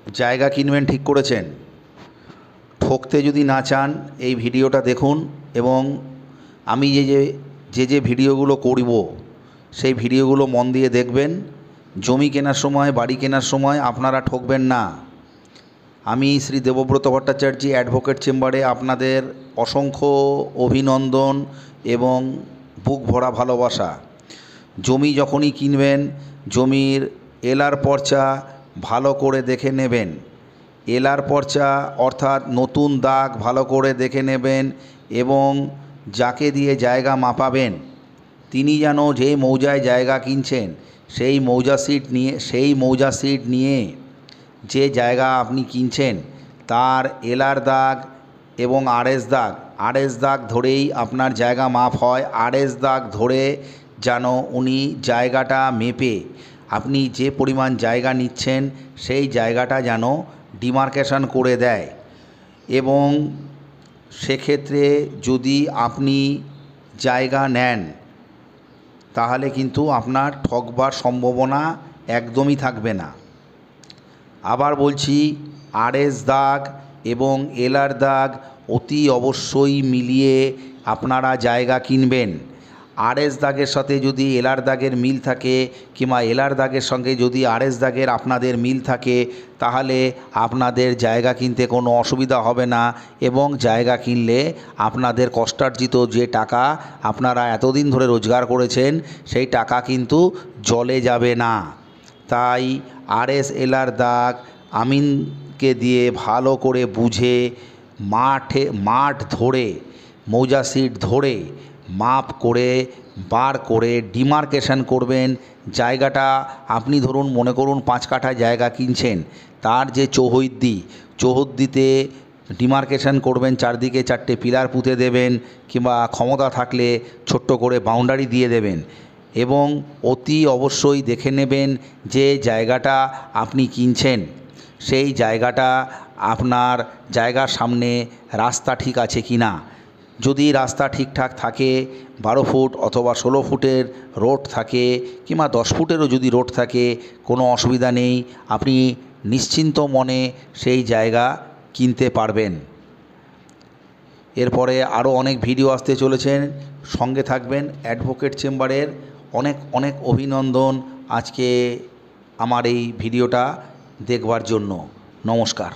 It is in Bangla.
জায়গা কিনবেন ঠিক করেছেন, ঠকতে যদি না চান এই ভিডিওটা দেখুন এবং আমি যে ভিডিওগুলো করব সেই ভিডিওগুলো মন দিয়ে দেখবেন। জমি কেনার সময়, বাড়ি কেনার সময় আপনারা ঠকবেন না। আমি শ্রী দেবব্রত ভট্টাচার্য অ্যাডভোকেট চেম্বারে আপনাদের অসংখ্য অভিনন্দন এবং বুক ভরা ভালোবাসা। জমি যখনই কিনবেন জমির এলআর পর্চা ভালো করে দেখে নেবেন। এলআর পর্চা অর্থাৎ নতুন দাগ ভালো করে দেখে নেবেন এবং যাকে দিয়ে জায়গা মাপাবেন তিনি যেন যে মৌজায় জায়গা কিনছেন সেই মৌজা সিট নিয়ে যে জায়গা আপনি কিনছেন তার এলআর দাগ এবং আরএস দাগ ধরেই আপনার জায়গা মাপ হয়। আরএস দাগ ধরে যেন উনি জায়গাটা মেপে আপনি যে পরিমাণ জায়গা নিচ্ছেন সেই জায়গাটা যেন ডিমার্কেশন করে দেয়। এবং সেক্ষেত্রে যদি আপনি জায়গা নেন তাহলে কিন্তু আপনার ঠকবার সম্ভাবনা একদমই থাকবে না। আবার বলছি, আরএস দাগ এবং এলআর দাগ অতি অবশ্যই মিলিয়ে আপনারা জায়গা কিনবেন। আরএস দাগের সাথে যদি এলআর দাগের মিল থাকে কিংবা এলআর দাগের সঙ্গে যদি আরএস দাগের আপনাদের মিল থাকে তাহলে আপনাদের জায়গা কিনতে কোনো অসুবিধা হবে না এবং জায়গা কিনলে আপনাদের কষ্টার্জিত যে টাকা আপনারা এতদিন ধরে রোজগার করেছেন সেই টাকা কিন্তু জলে যাবে না। তাই আরএস এলআর দাগ আমিনকে দিয়ে ভালো করে বুঝে মাঠ ধরে মৌজা সিট ধরে মাপ করে বার করে ডিমার্কেশন করবেন। জায়গাটা আপনি ধরুন মনে করুন 5 কাঠা জায়গা কিনছেন, তার যে চৌহদ্দিতে ডিমার্কেশন করবেন, চারদিকে 4টে পিলার পুঁতে দেবেন কিংবা ক্ষমতা থাকলে ছোট্ট করে বাউন্ডারি দিয়ে দেবেন এবং অতি অবশ্যই দেখে নেবেন যে জায়গাটা আপনি কিনছেন সেই জায়গাটা আপনার জায়গার সামনে রাস্তা ঠিক আছে কি না। যদি রাস্তা ঠিকঠাক থাকে 12 ফুট অথবা 16 ফুটের রোড থাকে কিংবা 10 ফুটেরও যদি রোড থাকে কোনো অসুবিধা নেই, আপনি নিশ্চিন্ত মনে সেই জায়গা কিনতে পারবেন। এরপরে আরও অনেক ভিডিও আসতে চলেছেন, সঙ্গে থাকবেন। অ্যাডভোকেট চেম্বারের অনেক অনেক অভিনন্দন আজকে আমার এই ভিডিওটা দেখবার জন্য। নমস্কার।